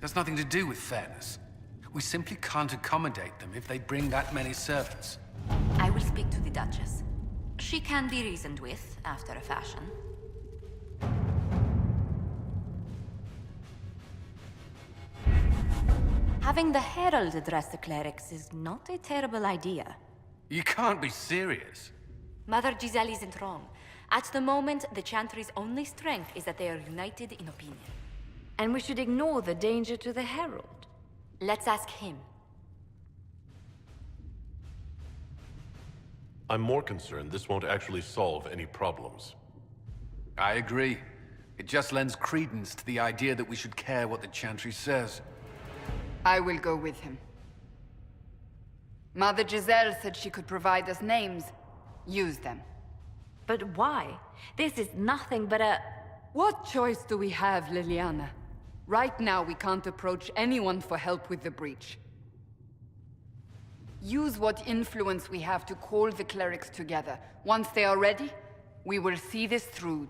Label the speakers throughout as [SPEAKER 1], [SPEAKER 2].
[SPEAKER 1] Has nothing to do with fairness. We simply can't accommodate them if they bring that many servants.
[SPEAKER 2] I will speak to the Duchess. She can be reasoned with, after a fashion. Having the Herald address the clerics is not a terrible idea.
[SPEAKER 1] You can't be serious.
[SPEAKER 2] Mother Giselle isn't wrong. At the moment, the Chantry's only strength is that they are united in opinion.
[SPEAKER 3] And we should ignore the danger to the Herald.
[SPEAKER 2] Let's ask him.
[SPEAKER 4] I'm more concerned this won't actually solve any problems.
[SPEAKER 1] I agree. It just lends credence to the idea that we should care what the Chantry says.
[SPEAKER 5] I will go with him. Mother Giselle said she could provide us names. Use them.
[SPEAKER 3] But why? This is nothing but a...
[SPEAKER 5] What choice do we have, Liliana? Right now, we can't approach anyone for help with the breach. Use what influence we have to call the clerics together. Once they are ready, we will see this through.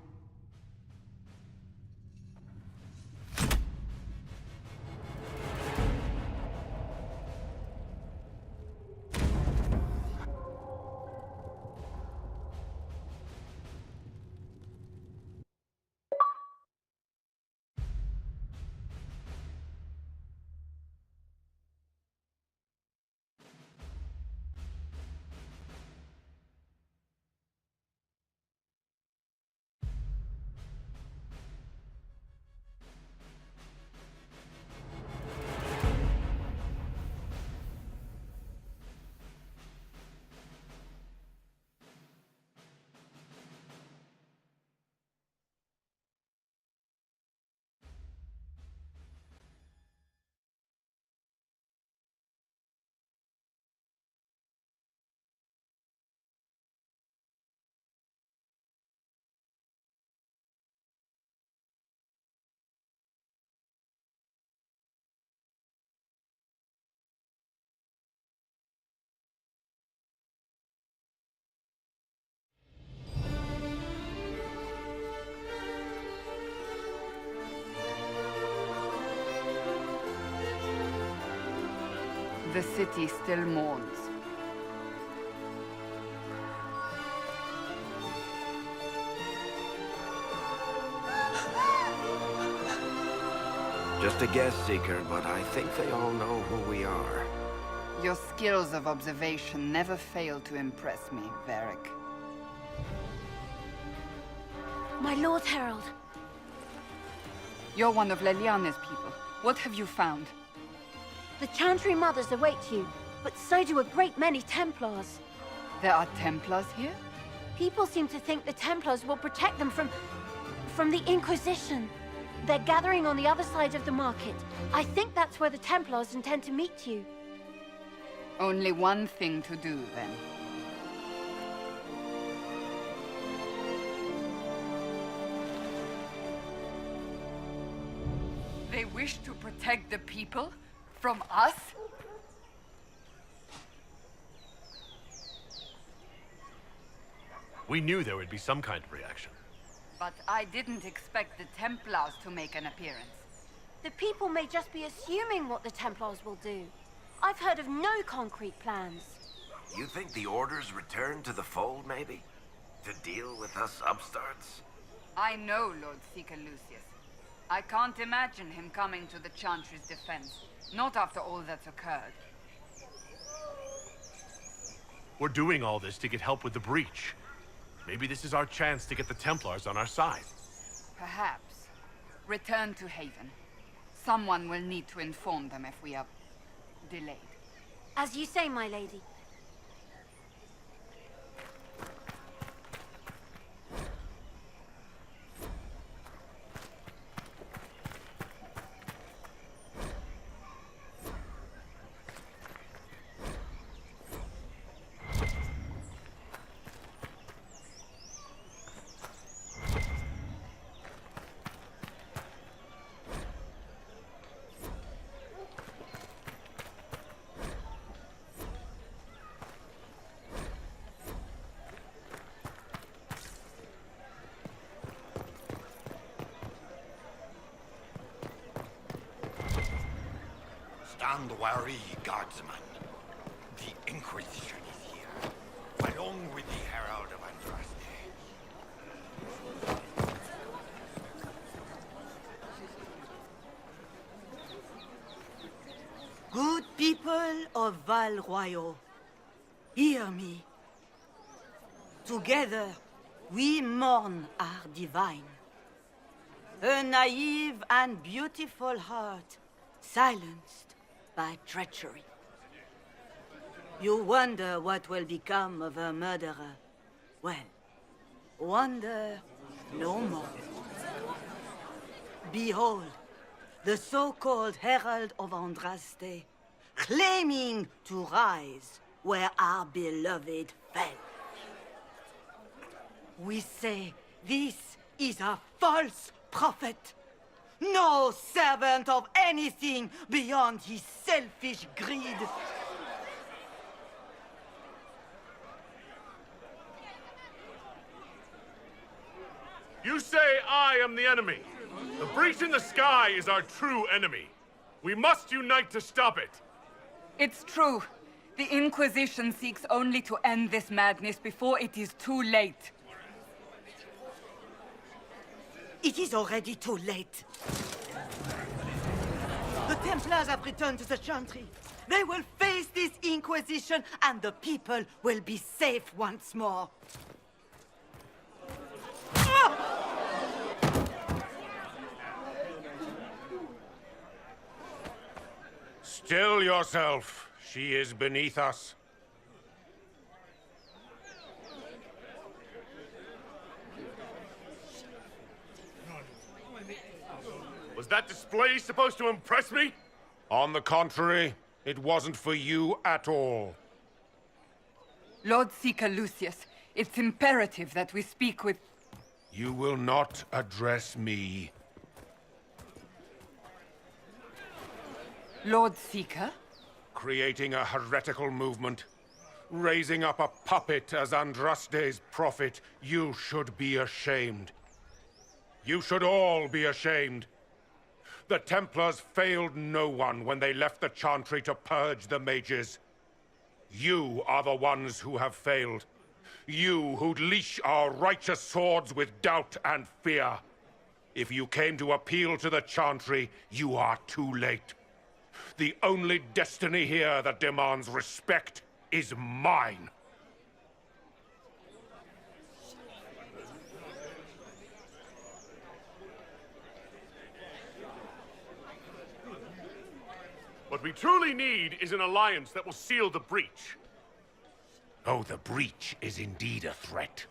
[SPEAKER 5] The city still mourns.
[SPEAKER 6] Just a guest seeker, but I think they all know who we are.
[SPEAKER 5] Your skills of observation never fail to impress me, Varric.
[SPEAKER 3] My Lord Herald.
[SPEAKER 5] You're one of Leliane's people. What have you found?
[SPEAKER 3] The Chantry Mothers await you, but so do a great many Templars.
[SPEAKER 5] There are Templars here?
[SPEAKER 3] People seem to think the Templars will protect them from the Inquisition. They're gathering on the other side of the market. I think that's where the Templars intend to meet you.
[SPEAKER 5] Only one thing to do, then. They wish to protect the people? From us?
[SPEAKER 4] We knew there would be some kind of reaction.
[SPEAKER 5] But I didn't expect the Templars to make an appearance.
[SPEAKER 3] The people may just be assuming what the Templars will do. I've heard of no concrete plans.
[SPEAKER 6] You think the Order's return to the fold, maybe? To deal with us upstarts?
[SPEAKER 5] I know Lord Seeker Lucius. I can't imagine him coming to the Chantry's defense. Not after all that's occurred.
[SPEAKER 4] We're doing all this to get help with the breach. Maybe this is our chance to get the Templars on our side.
[SPEAKER 5] Perhaps. Return to Haven. Someone will need to inform them if we are delayed.
[SPEAKER 3] As you say, my lady.
[SPEAKER 7] and worry, guardsman. The Inquisition is here, along with the Herald of Andraste.
[SPEAKER 8] Good people of Val Royal, hear me. Together, we mourn our divine. A naive and beautiful heart, silenced by treachery. You wonder what will become of a murderer. Well, wonder no more. Behold, the so-called Herald of Andraste, claiming to rise where our beloved fell. We say this is a false prophet. No servant of anything beyond his selfish greed.
[SPEAKER 4] You say I am the enemy. The breach in the sky is our true enemy. We must unite to stop it.
[SPEAKER 5] It's true. The Inquisition seeks only to end this madness before it is too late.
[SPEAKER 8] It is already too late. The Templars have returned to the Chantry. They will face this Inquisition, and the people will be safe once more.
[SPEAKER 9] Still yourself. She is beneath us.
[SPEAKER 4] Was that display supposed to impress me?
[SPEAKER 9] On the contrary, it wasn't for you at all.
[SPEAKER 5] Lord Seeker Lucius, it's imperative that we speak with...
[SPEAKER 9] You will not address me.
[SPEAKER 5] Lord Seeker?
[SPEAKER 9] Creating a heretical movement. Raising up a puppet as Andraste's prophet. You should be ashamed. You should all be ashamed. The Templars failed no one when they left the Chantry to purge the mages. You are the ones who have failed. You who'd leash our righteous swords with doubt and fear. If you came to appeal to the Chantry, you are too late. The only destiny here that demands respect is mine.
[SPEAKER 4] What we truly need is an alliance that will seal the breach.
[SPEAKER 9] Oh, the breach is indeed a threat.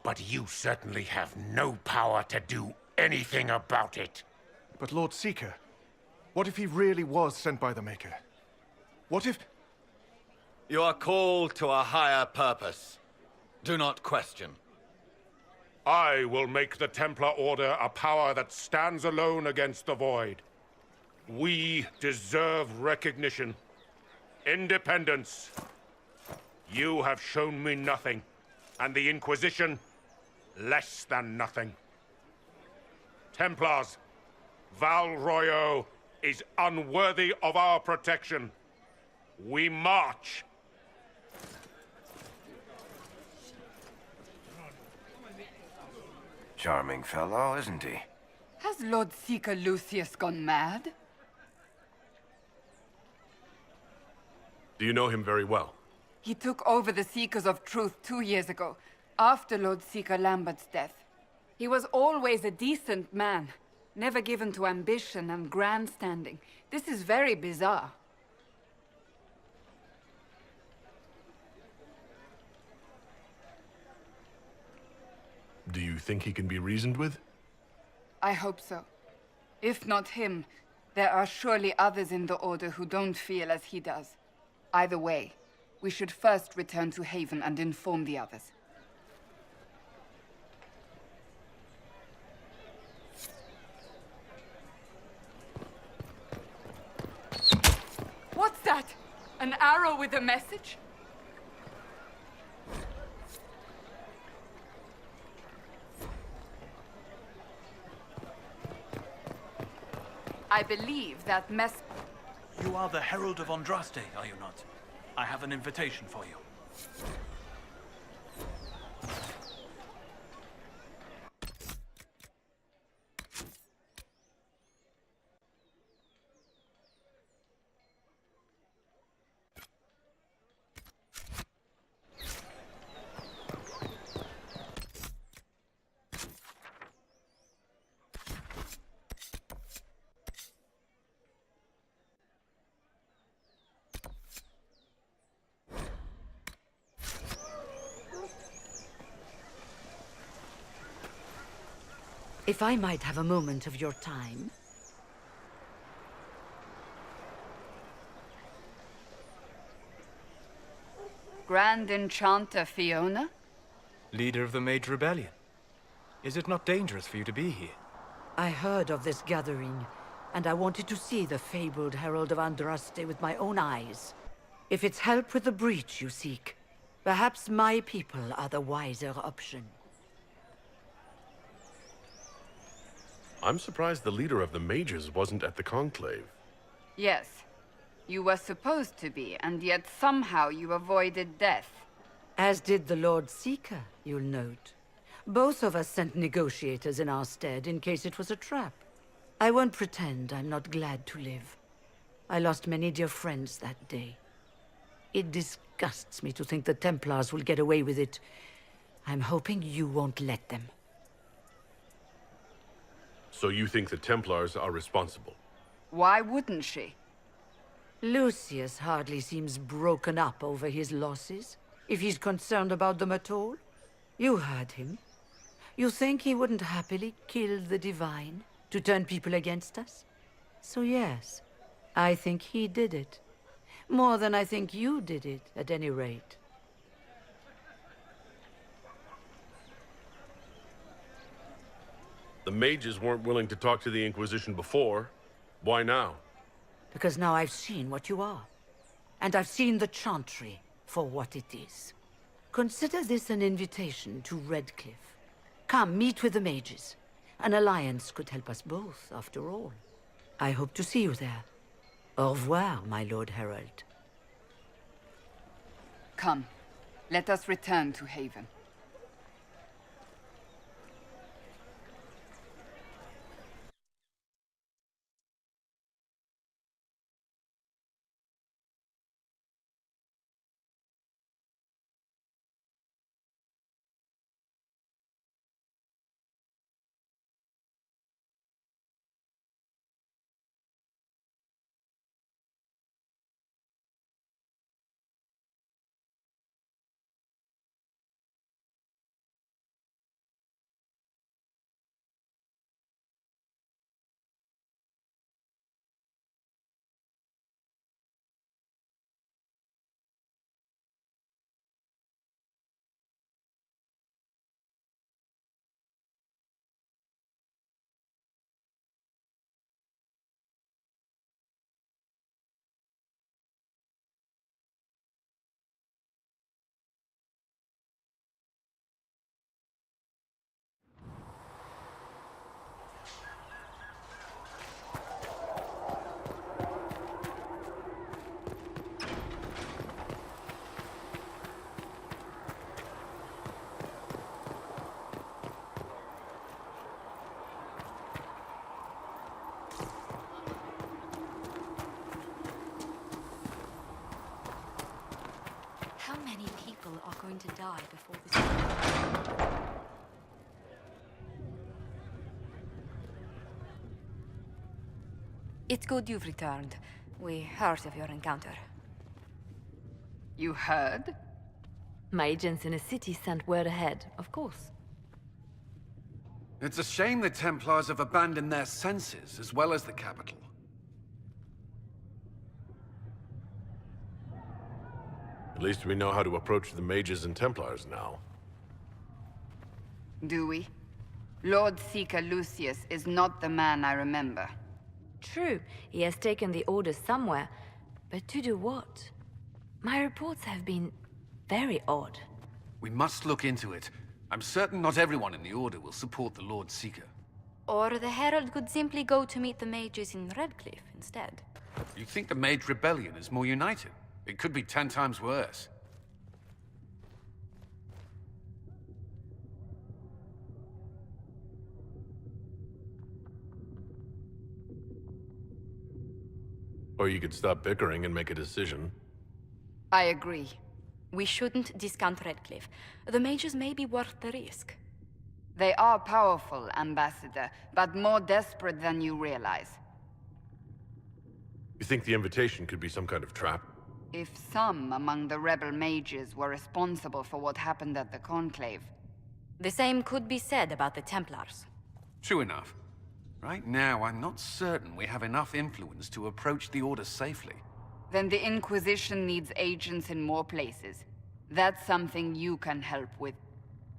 [SPEAKER 9] But you certainly have no power to do anything about it.
[SPEAKER 10] But Lord Seeker, what if he really was sent by the Maker? What if...
[SPEAKER 11] You are called to a higher purpose. Do not question.
[SPEAKER 9] I will make the Templar Order a power that stands alone against the Void. We deserve recognition. Independence. You have shown me nothing, and the Inquisition, less than nothing. Templars, Val Royal is unworthy of our protection. We march.
[SPEAKER 6] Charming fellow, isn't he?
[SPEAKER 5] Has Lord Seeker Lucius gone mad?
[SPEAKER 4] Do you know him very well?
[SPEAKER 5] He took over the Seekers of Truth 2 years ago, after Lord Seeker Lambert's death. He was always a decent man, never given to ambition and grandstanding. This is very bizarre.
[SPEAKER 4] Do you think he can be reasoned with?
[SPEAKER 5] I hope so. If not him, there are surely others in the Order who don't feel as he does. Either way, we should first return to Haven and inform the others. What's that? An arrow with a message? I believe that
[SPEAKER 12] You are the Herald of Andraste, are you not? I have an invitation for you.
[SPEAKER 13] If I might have a moment of your time.
[SPEAKER 5] Grand Enchanter Fiona?
[SPEAKER 14] Leader of the Mage Rebellion. Is it not dangerous for you to be here?
[SPEAKER 13] I heard of this gathering, and I wanted to see the fabled Herald of Andraste with my own eyes. If it's help with the breach you seek, perhaps my people are the wiser option.
[SPEAKER 15] I'm surprised the leader of the mages wasn't at the conclave.
[SPEAKER 5] Yes. You were supposed to be, and yet somehow you avoided death.
[SPEAKER 13] As did the Lord Seeker, you'll note. Both of us sent negotiators in our stead in case it was a trap. I won't pretend I'm not glad to live. I lost many dear friends that day. It disgusts me to think the Templars will get away with it. I'm hoping you won't let them.
[SPEAKER 15] So you think the Templars are responsible?
[SPEAKER 5] Why wouldn't she?
[SPEAKER 13] Lucius hardly seems broken up over his losses, if he's concerned about them at all. You heard him. You think he wouldn't happily kill the Divine to turn people against us? So yes, I think he did it. More than I think you did it, at any rate.
[SPEAKER 15] The mages weren't willing to talk to the Inquisition before. Why now?
[SPEAKER 13] Because now I've seen what you are. And I've seen the Chantry for what it is. Consider this an invitation to Redcliffe. Come, meet with the mages. An alliance could help us both, after all. I hope to see you there. Au revoir, my Lord Herald.
[SPEAKER 5] Come, let us return to Haven.
[SPEAKER 2] How many people are going to die before this? It's good you've returned. We heard of your encounter.
[SPEAKER 5] You heard?
[SPEAKER 16] My agents in the city sent word ahead, of course.
[SPEAKER 1] It's a shame the Templars have abandoned their senses, as well as the capital.
[SPEAKER 15] At least we know how to approach the mages and Templars now.
[SPEAKER 5] Do we? Lord Seeker Lucius is not the man I remember.
[SPEAKER 16] True, he has taken the orders somewhere, but to do what? My reports have been very odd.
[SPEAKER 1] We must look into it. I'm certain not everyone in the Order will support the Lord Seeker.
[SPEAKER 2] Or the Herald could simply go to meet the mages in Redcliffe instead.
[SPEAKER 1] You think the Mage Rebellion is more united? It could be 10 times worse.
[SPEAKER 15] Or you could stop bickering and make a decision.
[SPEAKER 5] I agree.
[SPEAKER 2] We shouldn't discount Redcliffe. The mages may be worth the risk.
[SPEAKER 5] They are powerful, Ambassador, but more desperate than you realize.
[SPEAKER 15] You think the invitation could be some kind of trap?
[SPEAKER 5] If some among the rebel mages were responsible for what happened at the Conclave.
[SPEAKER 2] The same could be said about the Templars.
[SPEAKER 1] True enough. Right now, I'm not certain we have enough influence to approach the Order safely.
[SPEAKER 5] Then the Inquisition needs agents in more places. That's something you can help with.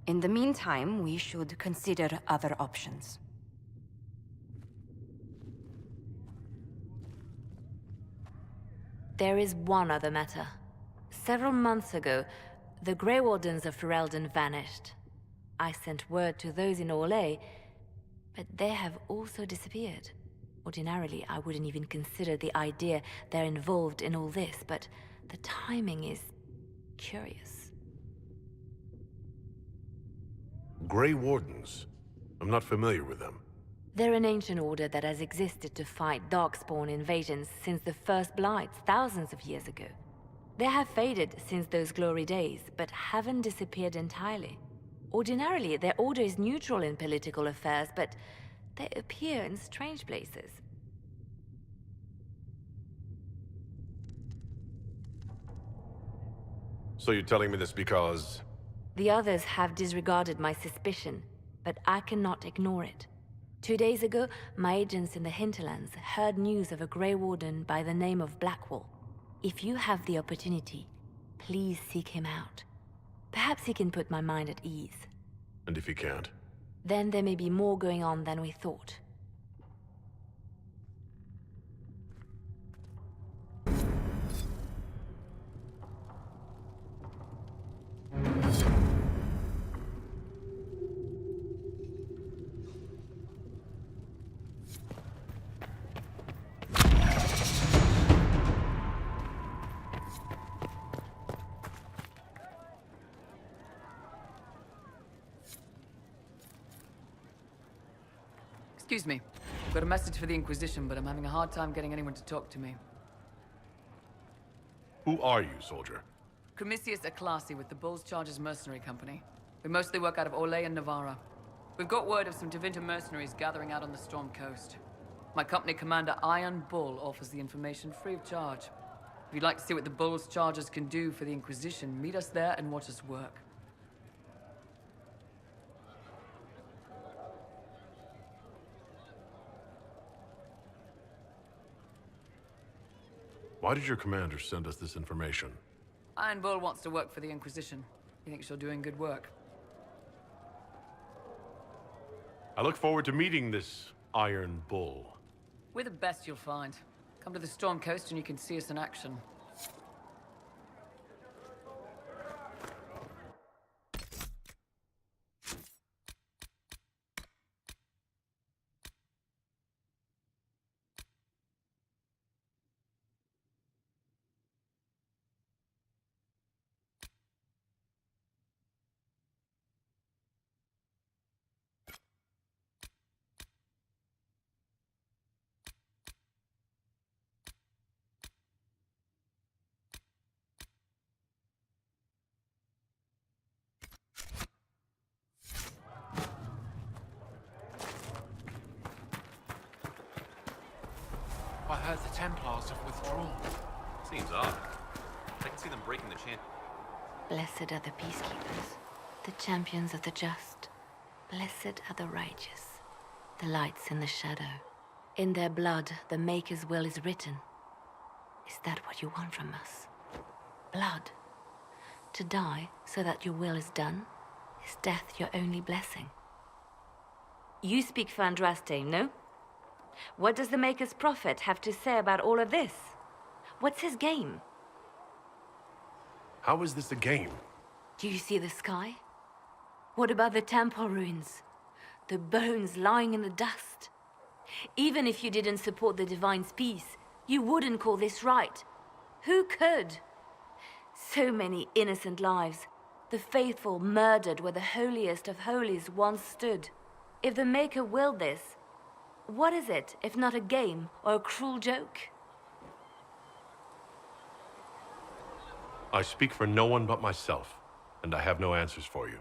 [SPEAKER 2] In the meantime, we should consider other options.
[SPEAKER 16] There is one other matter. Several months ago, the Grey Wardens of Ferelden vanished. I sent word to those in Orlais, but they have also disappeared. Ordinarily, I wouldn't even consider the idea they're involved in all this, but the timing is curious.
[SPEAKER 15] Grey Wardens? I'm not familiar with them.
[SPEAKER 16] They're an ancient order that has existed to fight Darkspawn invasions since the First Blights thousands of years ago. They have faded since those glory days, but haven't disappeared entirely. Ordinarily, their order is neutral in political affairs, but they appear in strange places.
[SPEAKER 15] So you're telling me this because...
[SPEAKER 16] The others have disregarded my suspicion, but I cannot ignore it. 2 days ago, my agents in the hinterlands heard news of a Grey Warden by the name of Blackwall. If you have the opportunity, please seek him out. Perhaps he can put my mind at ease.
[SPEAKER 15] And if he can't?
[SPEAKER 16] Then there may be more going on than we thought.
[SPEAKER 17] Excuse me. I've got a message for the Inquisition, but I'm having a hard time getting anyone to talk to me.
[SPEAKER 15] Who are you, soldier?
[SPEAKER 17] Comisius Aclasi with the Bull's Chargers Mercenary Company. We mostly work out of Orlais and Navarra. We've got word of some Tevinter mercenaries gathering out on the Storm Coast. My company commander, Iron Bull, offers the information free of charge. If you'd like to see what the Bull's Chargers can do for the Inquisition, meet us there and watch us work.
[SPEAKER 15] Why did your commander send us this information?
[SPEAKER 17] Iron Bull wants to work for the Inquisition. He thinks you're doing good work.
[SPEAKER 15] I look forward to meeting this Iron Bull.
[SPEAKER 17] We're the best you'll find. Come to the Storm Coast and you can see us in action.
[SPEAKER 18] I heard the Templars have withdrawn.
[SPEAKER 19] Seems odd. I can see them breaking the chant.
[SPEAKER 16] Blessed are the peacekeepers, the champions of the just. Blessed are the righteous, the lights in the shadow. In their blood, the Maker's will is written. Is that what you want from us? Blood? To die so that your will is done? Is death your only blessing? You speak for Andraste, no? What does the Maker's prophet have to say about all of this? What's his game?
[SPEAKER 15] How is this a game?
[SPEAKER 16] Do you see the sky? What about the temple ruins? The bones lying in the dust? Even if you didn't support the Divine's peace, You wouldn't call this right. Who could? So many innocent lives. The faithful murdered where the holiest of holies once stood. If the Maker willed this, what is it if not a game or a cruel joke?
[SPEAKER 15] I speak for no one but myself, and I have no answers for you.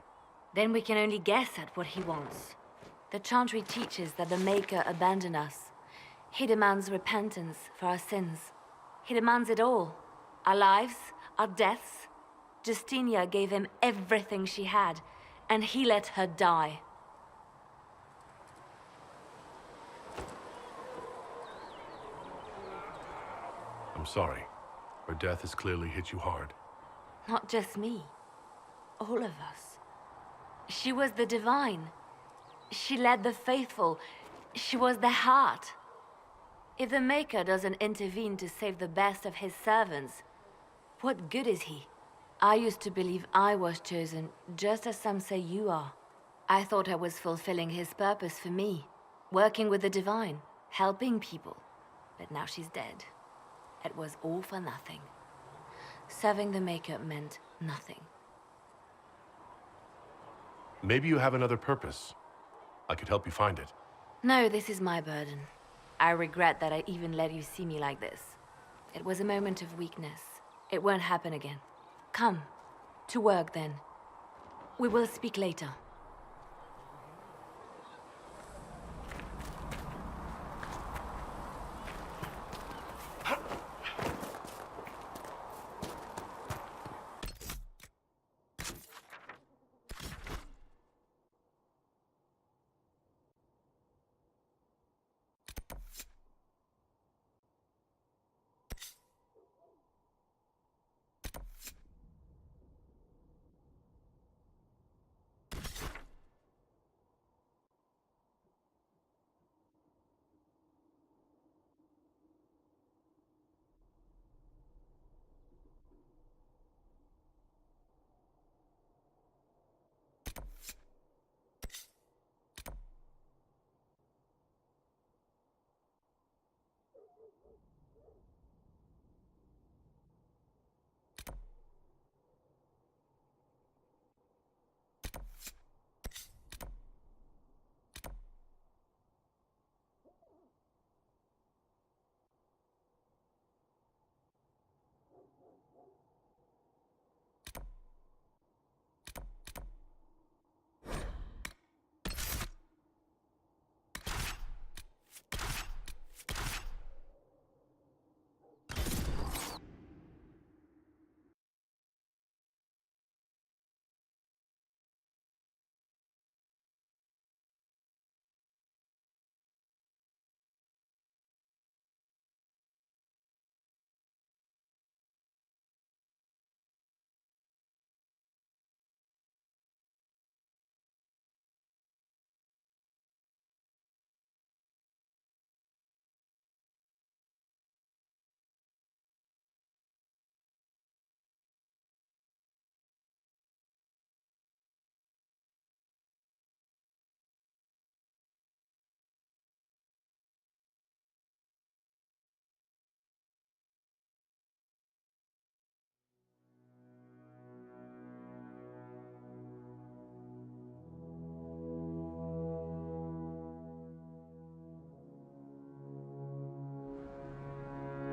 [SPEAKER 16] Then we can only guess at what he wants. The Chantry teaches that the Maker abandoned us. He demands repentance for our sins. He demands it all. Our lives, our deaths. Justinia gave him everything she had, and he let her die.
[SPEAKER 15] I'm sorry. Her death has clearly hit you hard.
[SPEAKER 16] Not just me. All of us. She was the divine. She led the faithful. She was their heart. If the Maker doesn't intervene to save the best of his servants, what good is he? I used to believe I was chosen, just as some say you are. I thought I was fulfilling his purpose for me, working with the divine, helping people. But now she's dead. It was all for nothing. Serving the Maker meant nothing.
[SPEAKER 15] Maybe you have another purpose. I could help you find it.
[SPEAKER 16] No, this is my burden. I regret that I even let you see me like this. It was a moment of weakness. It won't happen again. Come. To work, then. We will speak later.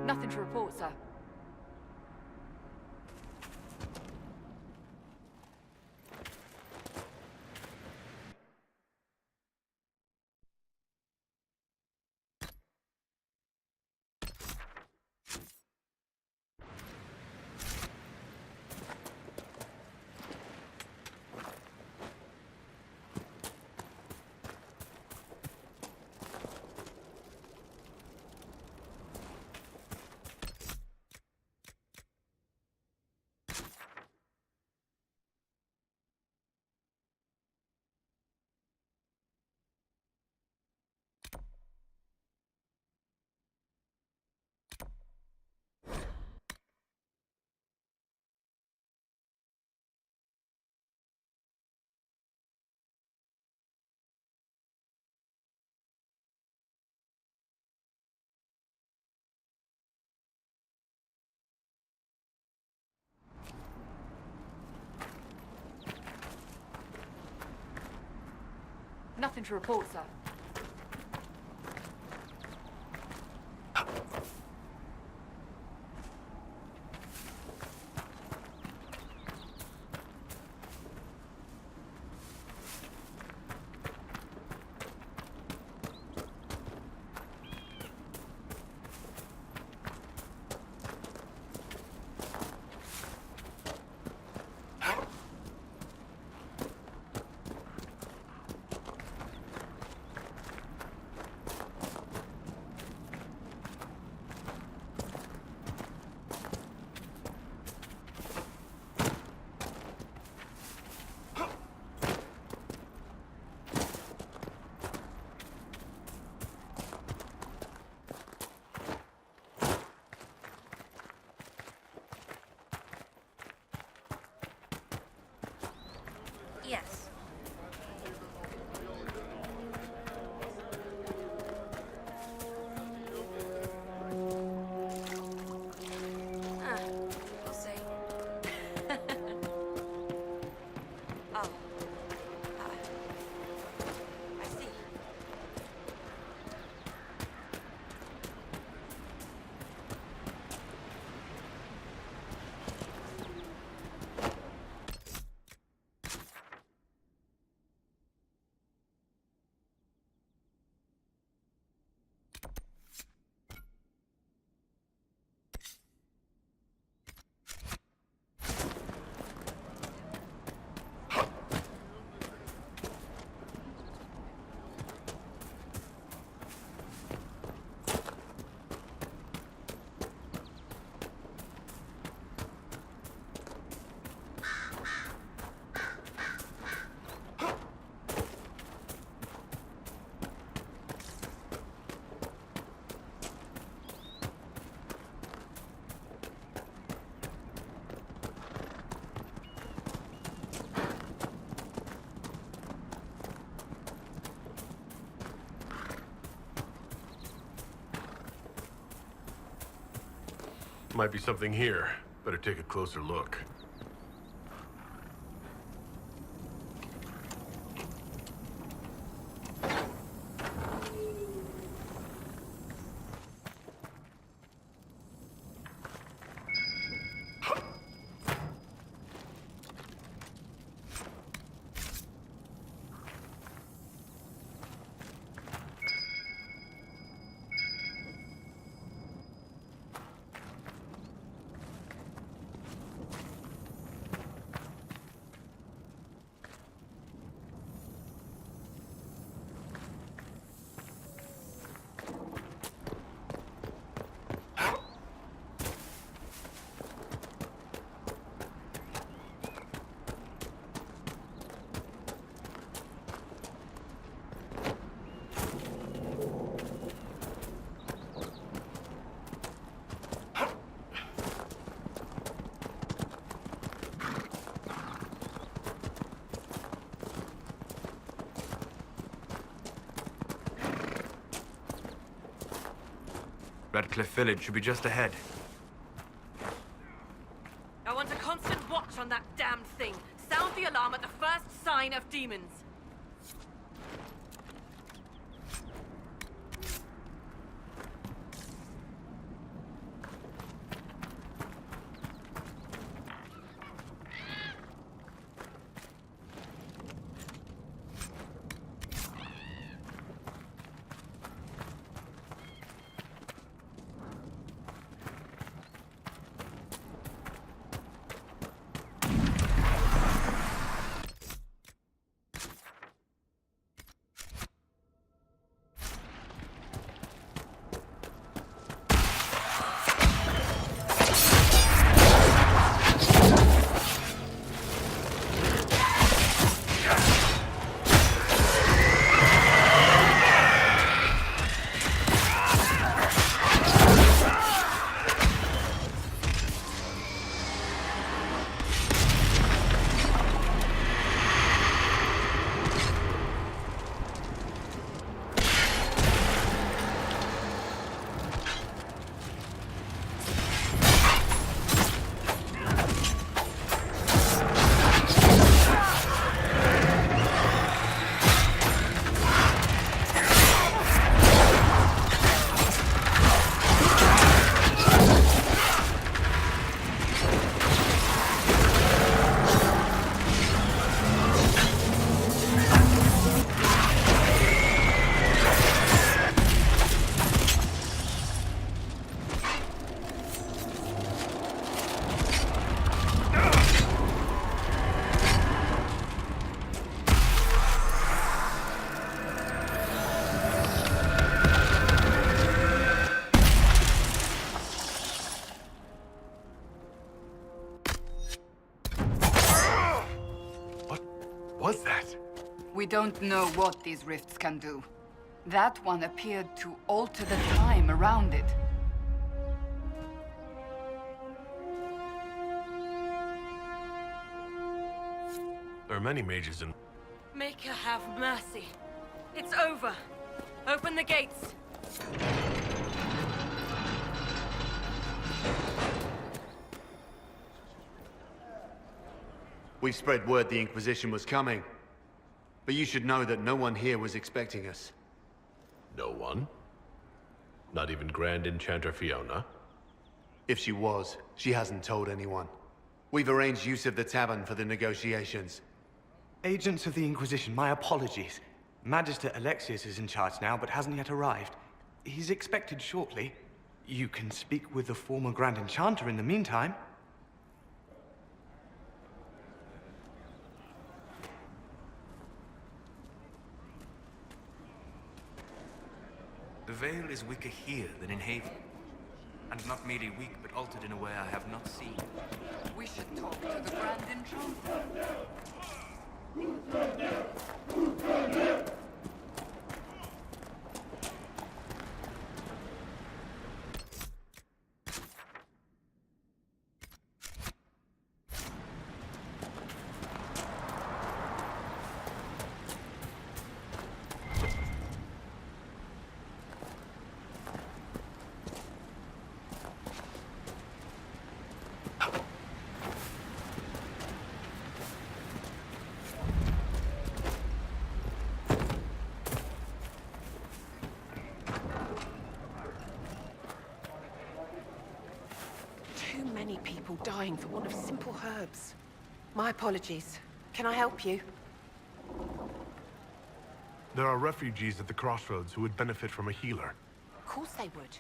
[SPEAKER 5] Nothing to report, sir. Nothing to report, sir.
[SPEAKER 2] Yes. We'll see. Oh. I see.
[SPEAKER 15] Might be something here. Better take a closer look.
[SPEAKER 14] Redcliffe Village should be just ahead.
[SPEAKER 20] I want a constant watch on that damned thing. Sound the alarm at the first sign of demons.
[SPEAKER 1] was that?
[SPEAKER 5] We don't know what these rifts can do. That one appeared to alter the time around it.
[SPEAKER 15] There are many mages in...
[SPEAKER 20] Maker have mercy. It's over. Open the gates.
[SPEAKER 21] We've spread word the Inquisition was coming. But you should know that no one here was expecting us.
[SPEAKER 15] No one? Not even Grand Enchanter Fiona?
[SPEAKER 21] If she was, she hasn't told anyone. We've arranged use of the tavern for the negotiations.
[SPEAKER 22] Agents of the Inquisition, my apologies. Magister Alexius is in charge now, but hasn't yet arrived. He's expected shortly. You can speak with the former Grand Enchanter in the meantime.
[SPEAKER 23] The Veil is weaker here than in Haven. And not merely weak, but altered in a way I have not seen.
[SPEAKER 5] We should talk to the Grand Enchanter.
[SPEAKER 20] Too many people dying for want of simple herbs. My apologies. Can I help you?
[SPEAKER 10] There are refugees at the crossroads who would benefit from a healer.
[SPEAKER 20] Of course they would.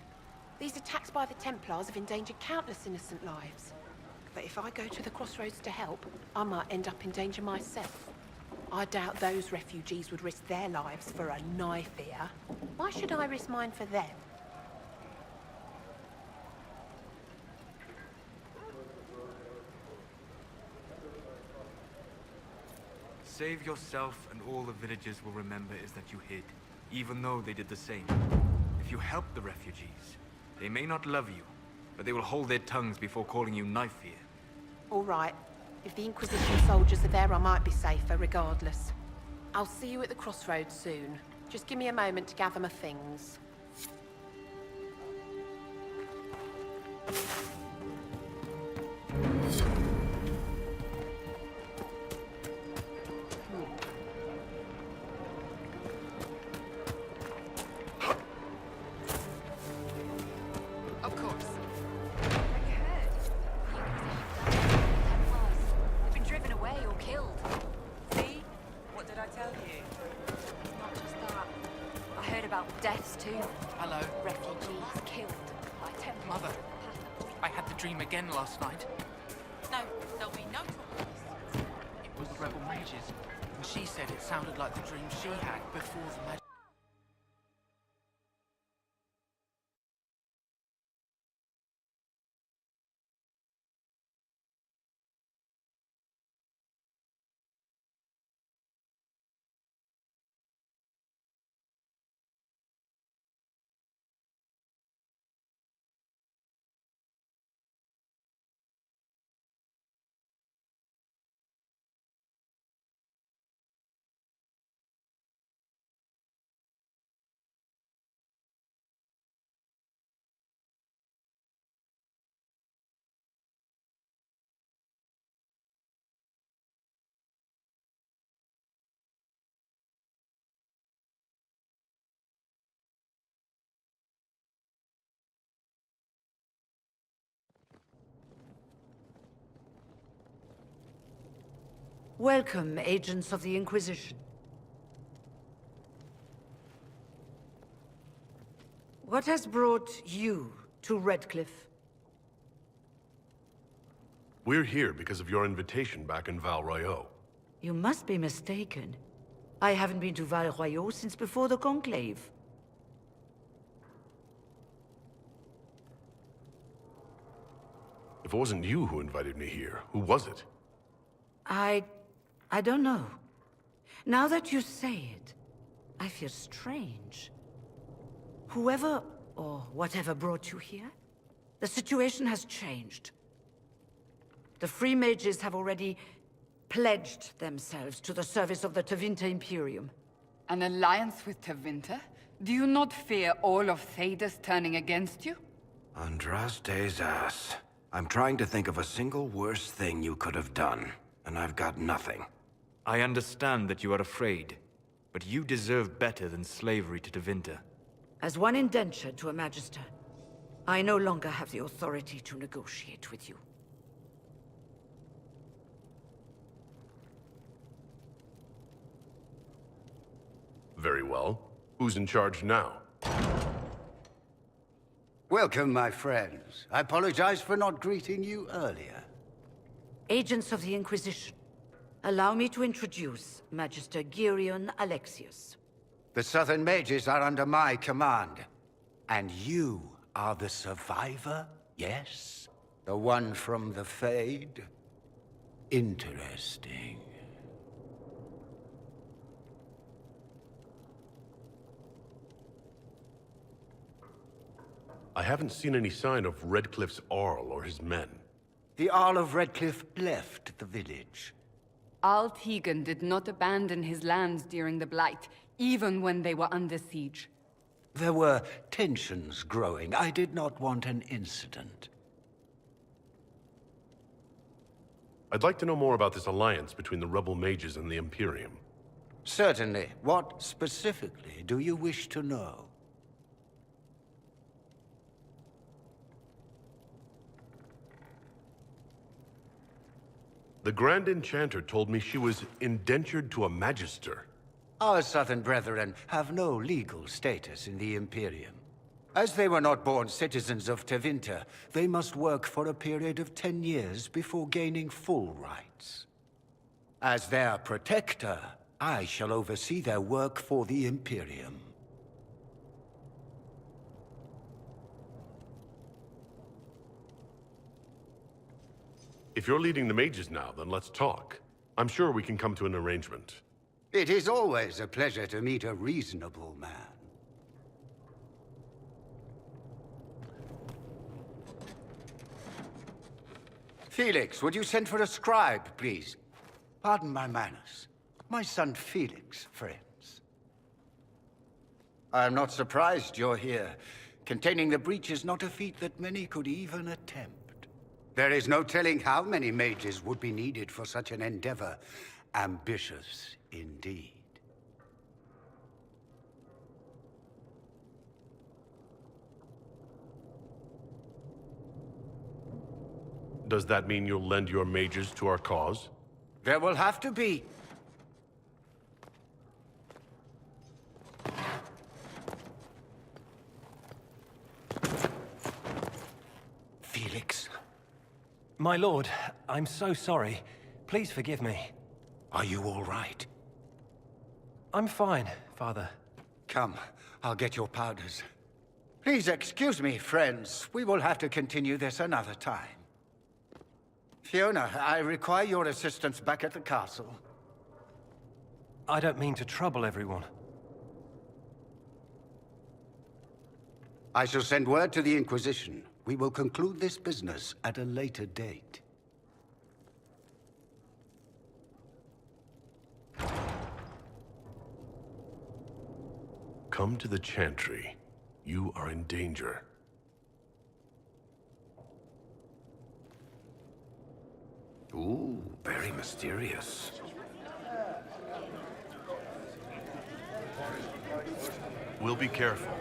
[SPEAKER 20] These attacks by the Templars have endangered countless innocent lives. But if I go to the crossroads to help, I might end up in danger myself. I doubt those refugees would risk their lives for a knife here. Why should I risk mine for them?
[SPEAKER 23] Save yourself, and all the villagers will remember is that you hid, even though they did the same. If you help the refugees, they may not love you, but they will hold their tongues before calling you knife here.
[SPEAKER 20] All right. If the Inquisition soldiers are there, I might be safer regardless. I'll see you at the crossroads soon. Just give me a moment to gather my things.
[SPEAKER 5] Of course.
[SPEAKER 2] They've been driven away or killed.
[SPEAKER 20] See? What did I tell you?
[SPEAKER 2] It's not just that. I heard about deaths too.
[SPEAKER 18] Hello.
[SPEAKER 2] Refugees killed by Templars.
[SPEAKER 18] Mother, I had the dream again last night.
[SPEAKER 20] No, there'll be no trouble.
[SPEAKER 18] It was the rebel mages, and she said it sounded like the dream she had before the magic.
[SPEAKER 13] Welcome, agents of the Inquisition. What has brought you to Redcliffe?
[SPEAKER 15] We're here because of your invitation back in Val Royeaux.
[SPEAKER 13] You must be mistaken. I haven't been to Val Royeaux since before the Conclave.
[SPEAKER 15] If it wasn't you who invited me here, who was it?
[SPEAKER 13] I don't know. Now that you say it, I feel strange. Whoever or whatever brought you here, the situation has changed. The Free Mages have already pledged themselves to the service of the Tevinter Imperium.
[SPEAKER 5] An alliance with Tevinter? Do you not fear all of Thedas turning against you?
[SPEAKER 6] Andraste's ass. I'm trying to think of a single worse thing you could have done, and I've got nothing.
[SPEAKER 23] I understand that you are afraid, but you deserve better than slavery to Tevinter.
[SPEAKER 13] As one indentured to a Magister, I no longer have the authority to negotiate with you.
[SPEAKER 15] Very well. Who's in charge now?
[SPEAKER 3] Welcome, my friends. I apologize for not greeting you earlier.
[SPEAKER 13] Agents of the Inquisition, allow me to introduce Magister Girion Alexius.
[SPEAKER 3] The Southern Mages are under my command. And you are the survivor, yes? The one from the Fade? Interesting.
[SPEAKER 15] I haven't seen any sign of Redcliffe's Arl or his men.
[SPEAKER 3] The Arl of Redcliffe left the village.
[SPEAKER 5] Al Tegan did not abandon his lands during the Blight, even when they were under siege.
[SPEAKER 3] There were tensions growing. I did not want an incident.
[SPEAKER 15] I'd like to know more about this alliance between the rebel mages and the Imperium.
[SPEAKER 3] Certainly. What specifically do you wish to know?
[SPEAKER 15] The Grand Enchanter told me she was indentured to a Magister.
[SPEAKER 3] Our Southern brethren have no legal status in the Imperium. As they were not born citizens of Tevinter, they must work for a period of 10 years before gaining full rights. As their protector, I shall oversee their work for the Imperium.
[SPEAKER 15] If you're leading the mages now, then let's talk. I'm sure we can come to an arrangement.
[SPEAKER 3] It is always a pleasure to meet a reasonable man. Felix, would you send for a scribe, please? Pardon my manners. My son Felix, friends. I am not surprised you're here. Containing the breach is not a feat that many could even attempt. There is no telling how many mages would be needed for such an endeavor. Ambitious, indeed.
[SPEAKER 15] Does that mean you'll lend your mages to our cause?
[SPEAKER 3] There will have to be. Felix.
[SPEAKER 7] My lord, I'm so sorry. Please forgive me.
[SPEAKER 3] Are you all right?
[SPEAKER 7] I'm fine, Father.
[SPEAKER 3] Come, I'll get your powders. Please excuse me, friends. We will have to continue this another time. Fiona, I require your assistance back at the castle.
[SPEAKER 7] I don't mean to trouble everyone.
[SPEAKER 3] I shall send word to the Inquisition. We will conclude this business at a later date.
[SPEAKER 15] Come to the Chantry. You are in danger.
[SPEAKER 6] Ooh, very mysterious.
[SPEAKER 15] We'll be careful,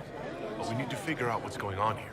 [SPEAKER 15] but we need to figure out what's going on here.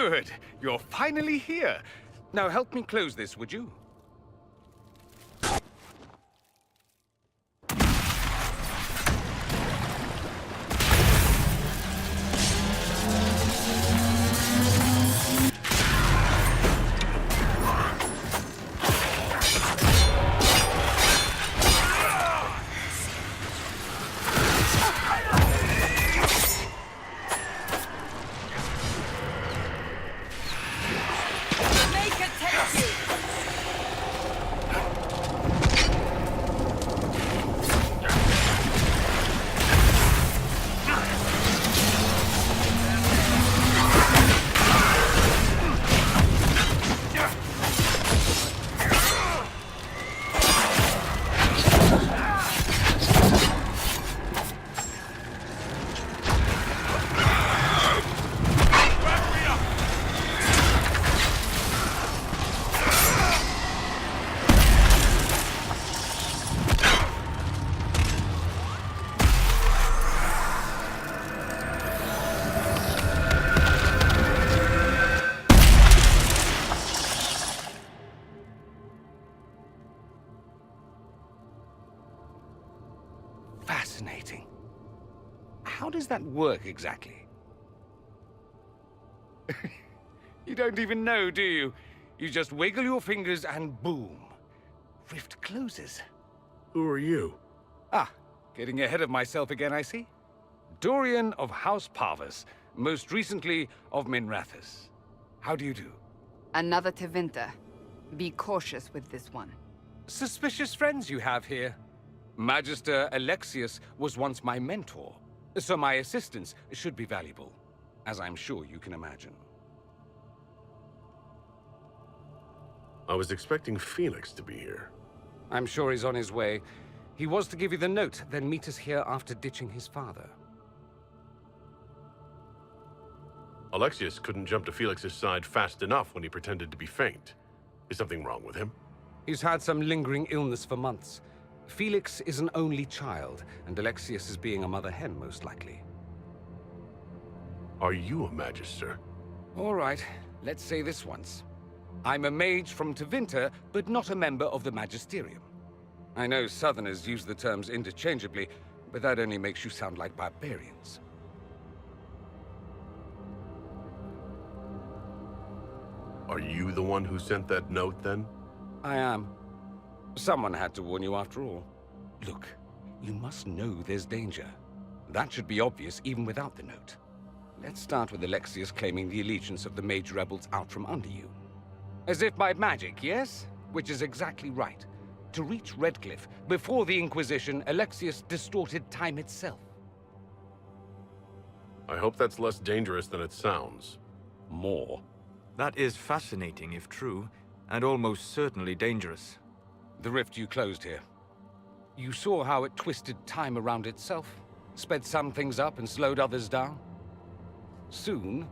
[SPEAKER 8] Good. You're finally here. Now help me close this, would you? Fascinating. How does that work exactly? You don't even know, do you? You just wiggle your fingers and boom. Rift closes.
[SPEAKER 15] Who are you?
[SPEAKER 8] Ah, getting ahead of myself again, I see. Dorian of House Parvus, most recently of Minrathous. How do you do?
[SPEAKER 5] Another Tevinter. Be cautious with this one.
[SPEAKER 8] Suspicious friends you have here. Magister Alexius was once my mentor, so my assistance should be valuable, as I'm sure you can imagine.
[SPEAKER 15] I was expecting Felix to be here.
[SPEAKER 8] I'm sure he's on his way. He was to give you the note, then meet us here after ditching his father.
[SPEAKER 15] Alexius couldn't jump to Felix's side fast enough when he pretended to be faint. Is something wrong with him?
[SPEAKER 8] He's had some lingering illness for months. Felix is an only child, and Alexius is being a mother hen, most likely.
[SPEAKER 15] Are you a Magister?
[SPEAKER 8] All right, let's say this once. I'm a mage from Tevinter, but not a member of the Magisterium. I know Southerners use the terms interchangeably, but that only makes you sound like barbarians.
[SPEAKER 15] Are you the one who sent that note, then?
[SPEAKER 8] I am. Someone had to warn you after all. Look, you must know there's danger. That should be obvious even without the note. Let's start with Alexius claiming the allegiance of the mage rebels out from under you. As if by magic, yes? Which is exactly right. To reach Redcliffe, before the Inquisition, Alexius distorted time itself.
[SPEAKER 15] I hope that's less dangerous than it sounds.
[SPEAKER 8] More.
[SPEAKER 14] That is fascinating if true, and almost certainly dangerous.
[SPEAKER 8] The rift you closed here. You saw how it twisted time around itself, sped some things up and slowed others down. Soon,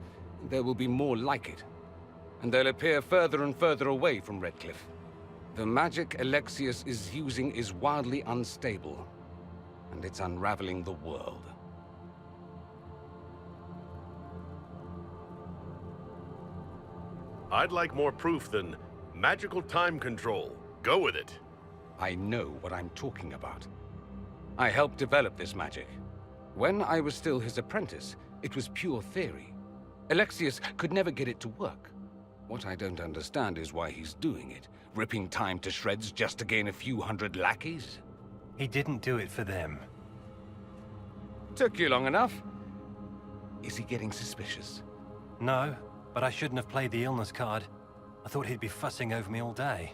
[SPEAKER 8] there will be more like it, and they'll appear further and further away from Redcliffe. The magic Alexius is using is wildly unstable, and it's unraveling the world.
[SPEAKER 15] I'd like more proof than magical time control. Go with it.
[SPEAKER 8] I know what I'm talking about. I helped develop this magic. When I was still his apprentice, it was pure theory. Alexius could never get it to work. What I don't understand is why he's doing it, ripping time to shreds just to gain a few hundred lackeys.
[SPEAKER 7] He didn't do it for them.
[SPEAKER 8] Took you long enough. Is he getting suspicious?
[SPEAKER 7] No, but I shouldn't have played the illness card. I thought he'd be fussing over me all day.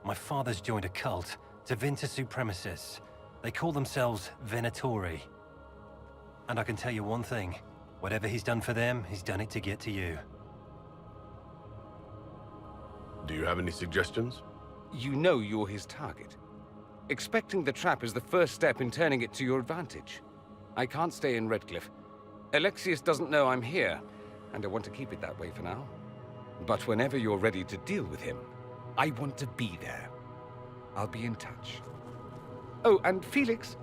[SPEAKER 7] My father's joined a cult, Tevinter Supremacists. They call themselves Venatori. And I can tell you one thing. Whatever he's done for them, he's done it to get to you.
[SPEAKER 15] Do you have any suggestions?
[SPEAKER 8] You know you're his target. Expecting the trap is the first step in turning it to your advantage. I can't stay in Redcliffe. Alexius doesn't know I'm here, and I want to keep it that way for now. But whenever you're ready to deal with him, I want to be there. I'll be in touch. Oh, and Felix,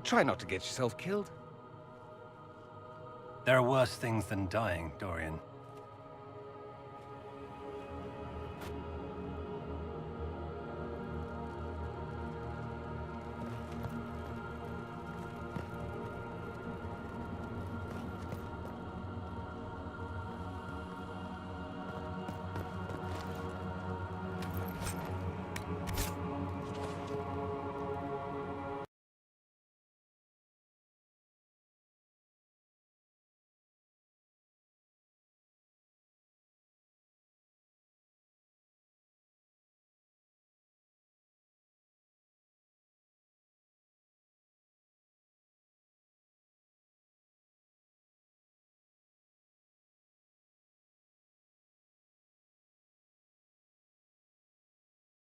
[SPEAKER 8] try not to get yourself killed.
[SPEAKER 7] There are worse things than dying, Dorian.